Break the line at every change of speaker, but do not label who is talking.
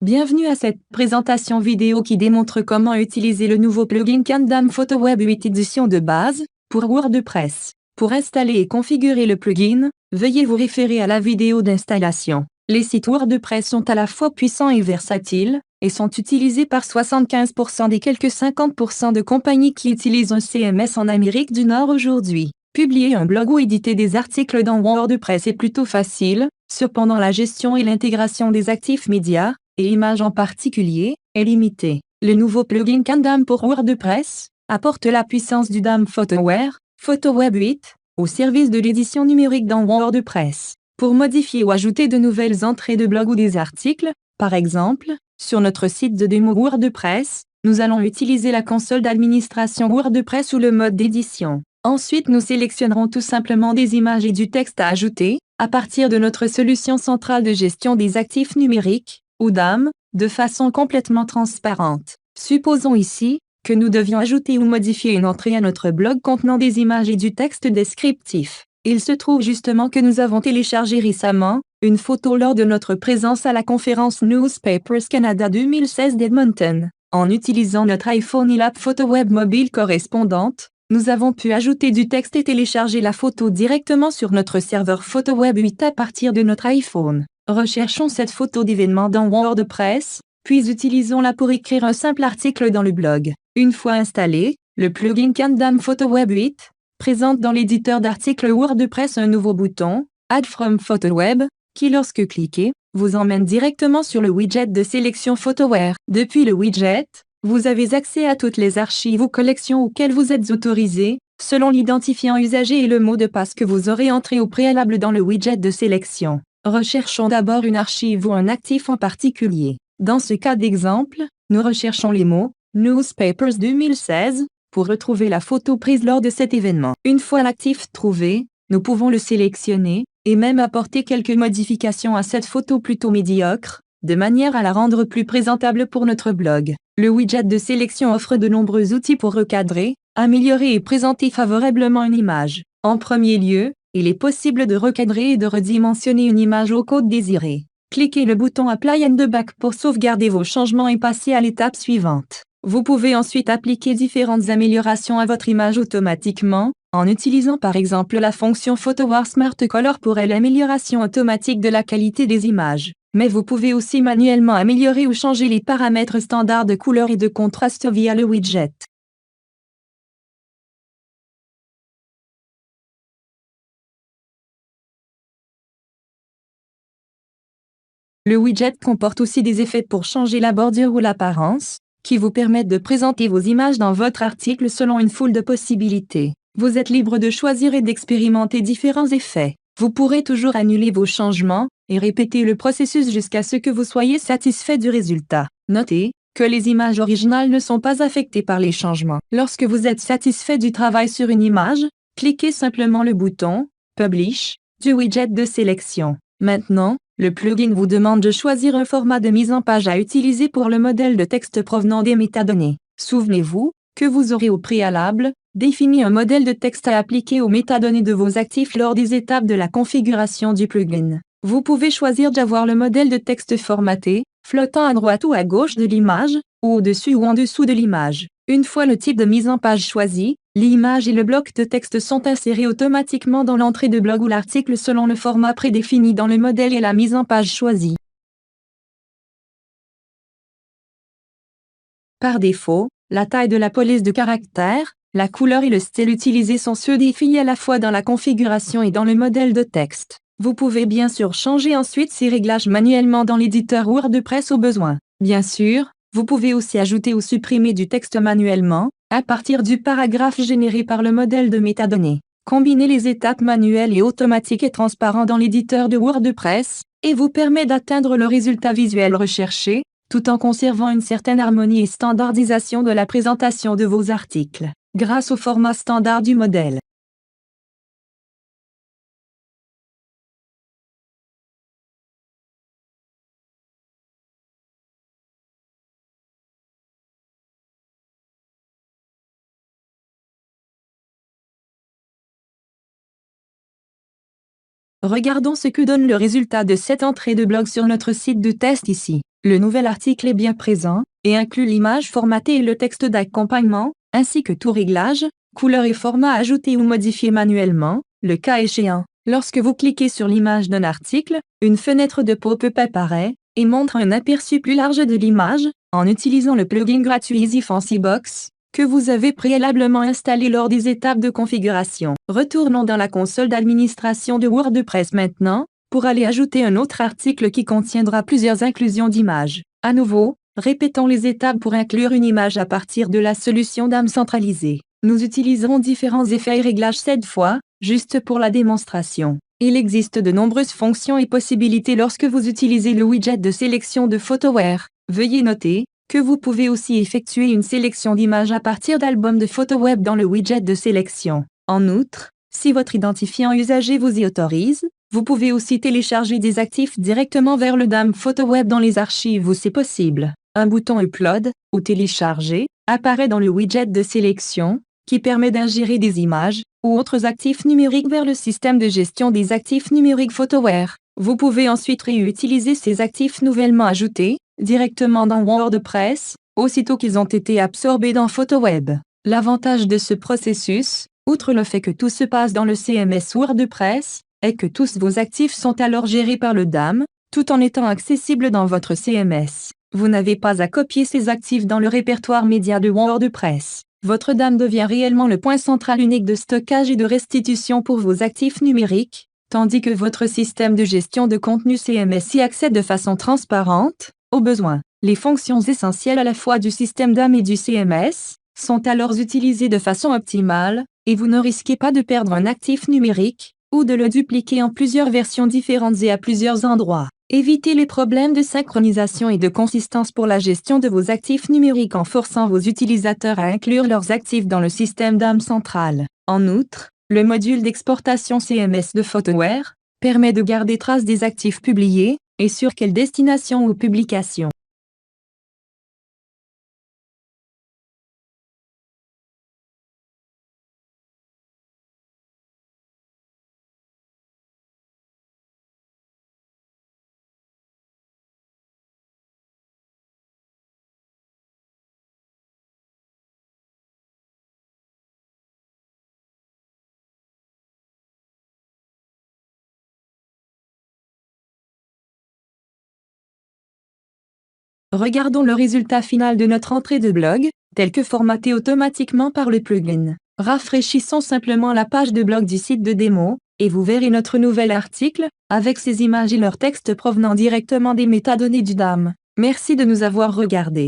Bienvenue à cette présentation vidéo qui démontre comment utiliser le nouveau plugin Candam PhotoWeb 8 édition de base pour WordPress. Pour installer et configurer le plugin, veuillez vous référer à la vidéo d'installation. Les sites WordPress sont à la fois puissants et versatiles, et sont utilisés par 75% des quelques 50% de compagnies qui utilisent un CMS en Amérique du Nord aujourd'hui. Publier un blog ou éditer des articles dans WordPress est plutôt facile, cependant la gestion et l'intégration des actifs médias, et images en particulier, est limitée. Le nouveau plugin Candam pour WordPress apporte la puissance du DAM PhotoWeb 8 au service de l'édition numérique dans WordPress. Pour modifier ou ajouter de nouvelles entrées de blog ou des articles, par exemple, sur notre site de démo WordPress, nous allons utiliser la console d'administration WordPress ou le mode d'édition. Ensuite, nous sélectionnerons tout simplement des images et du texte à ajouter, à partir de notre solution centrale de gestion des actifs numériques, ou DAM, de façon complètement transparente. Supposons ici que nous devions ajouter ou modifier une entrée à notre blog contenant des images et du texte descriptif. Il se trouve justement que nous avons téléchargé récemment une photo lors de notre présence à la conférence Newspapers Canada 2016 d'Edmonton. En utilisant notre iPhone et l'app PhotoWeb mobile correspondante, nous avons pu ajouter du texte et télécharger la photo directement sur notre serveur PhotoWeb 8 à partir de notre iPhone. Recherchons cette photo d'événement dans WordPress, puis utilisons-la pour écrire un simple article dans le blog. Une fois installé, le plugin Candam PhotoWeb 8 présente dans l'éditeur d'articles WordPress un nouveau bouton, Add from PhotoWeb, qui lorsque cliqué, vous emmène directement sur le widget de sélection PhotoWare. Depuis le widget, vous avez accès à toutes les archives ou collections auxquelles vous êtes autorisé, selon l'identifiant usager et le mot de passe que vous aurez entré au préalable dans le widget de sélection. Recherchons d'abord une archive ou un actif en particulier. Dans ce cas d'exemple, nous recherchons les mots « Newspapers 2016 » pour retrouver la photo prise lors de cet événement. Une fois l'actif trouvé, nous pouvons le sélectionner, et même apporter quelques modifications à cette photo plutôt médiocre, de manière à la rendre plus présentable pour notre blog. Le widget de sélection offre de nombreux outils pour recadrer, améliorer et présenter favorablement une image. En premier lieu, il est possible de recadrer et de redimensionner une image au code désiré. Cliquez le bouton Apply and Back pour sauvegarder vos changements et passer à l'étape suivante. Vous pouvez ensuite appliquer différentes améliorations à votre image automatiquement, en utilisant par exemple la fonction PhotoWare Smart Color pour l'amélioration automatique de la qualité des images. Mais vous pouvez aussi manuellement améliorer ou changer les paramètres standards de couleur et de contraste via le widget. Le widget comporte aussi des effets pour changer la bordure ou l'apparence, qui vous permettent de présenter vos images dans votre article selon une foule de possibilités. Vous êtes libre de choisir et d'expérimenter différents effets. Vous pourrez toujours annuler vos changements et répéter le processus jusqu'à ce que vous soyez satisfait du résultat. Notez que les images originales ne sont pas affectées par les changements. Lorsque vous êtes satisfait du travail sur une image, cliquez simplement le bouton « Publish » du widget de sélection. Maintenant, le plugin vous demande de choisir un format de mise en page à utiliser pour le modèle de texte provenant des métadonnées. Souvenez-vous que vous aurez au préalable défini un modèle de texte à appliquer aux métadonnées de vos actifs lors des étapes de la configuration du plugin. Vous pouvez choisir d'avoir le modèle de texte formaté, flottant à droite ou à gauche de l'image, ou au-dessus ou en dessous de l'image. Une fois le type de mise en page choisi, l'image et le bloc de texte sont insérés automatiquement dans l'entrée de blog ou l'article selon le format prédéfini dans le modèle et la mise en page choisie. Par défaut, la taille de la police de caractères, la couleur et le style utilisé sont ceux définis à la fois dans la configuration et dans le modèle de texte. Vous pouvez bien sûr changer ensuite ces réglages manuellement dans l'éditeur WordPress au besoin. Bien sûr, vous pouvez aussi ajouter ou supprimer du texte manuellement, à partir du paragraphe généré par le modèle de métadonnées. Combinez les étapes manuelles et automatiques et transparentes dans l'éditeur de WordPress, et vous permet d'atteindre le résultat visuel recherché, tout en conservant une certaine harmonie et standardisation de la présentation de vos articles, grâce au format standard du modèle. Regardons ce que donne le résultat de cette entrée de blog sur notre site de test ici. Le nouvel article est bien présent, et inclut l'image formatée et le texte d'accompagnement, ainsi que tout réglage, couleur et format ajouté ou modifié manuellement, le cas échéant. Lorsque vous cliquez sur l'image d'un article, une fenêtre de pop-up apparaît, et montre un aperçu plus large de l'image, en utilisant le plugin gratuit Easy Fancy Box, que vous avez préalablement installé lors des étapes de configuration. Retournons dans la console d'administration de WordPress maintenant, pour aller ajouter un autre article qui contiendra plusieurs inclusions d'images. À nouveau, répétons les étapes pour inclure une image à partir de la solution d'âme centralisée. Nous utiliserons différents effets et réglages cette fois, juste pour la démonstration. Il existe de nombreuses fonctions et possibilités lorsque vous utilisez le widget de sélection de PhotoWare. Veuillez noter que vous pouvez aussi effectuer une sélection d'images à partir d'albums de PhotoWeb dans le widget de sélection. En outre, si votre identifiant usager vous y autorise, vous pouvez aussi télécharger des actifs directement vers le DAM PhotoWeb dans les archives où c'est possible. Un bouton Upload, ou Télécharger, apparaît dans le widget de sélection, qui permet d'ingérer des images ou autres actifs numériques vers le système de gestion des actifs numériques PhotoWare. Vous pouvez ensuite réutiliser ces actifs nouvellement ajoutés, directement dans WordPress, aussitôt qu'ils ont été absorbés dans PhotoWeb. L'avantage de ce processus, outre le fait que tout se passe dans le CMS WordPress, est que tous vos actifs sont alors gérés par le DAM, tout en étant accessibles dans votre CMS. Vous n'avez pas à copier ces actifs dans le répertoire média de WordPress. Votre DAM devient réellement le point central unique de stockage et de restitution pour vos actifs numériques, tandis que votre système de gestion de contenu CMS y accède de façon transparente, au besoin. Les fonctions essentielles à la fois du système DAM et du CMS sont alors utilisées de façon optimale, et vous ne risquez pas de perdre un actif numérique, ou de le dupliquer en plusieurs versions différentes et à plusieurs endroits. Évitez les problèmes de synchronisation et de consistance pour la gestion de vos actifs numériques en forçant vos utilisateurs à inclure leurs actifs dans le système DAM central. En outre, le module d'exportation CMS de PhotoWare permet de garder trace des actifs publiés, et sur quelle destination ou publication. Regardons le résultat final de notre entrée de blog, tel que formaté automatiquement par le plugin. Rafraîchissons simplement la page de blog du site de démo, et vous verrez notre nouvel article, avec ses images et leur texte provenant directement des métadonnées du DAM. Merci de nous avoir regardés.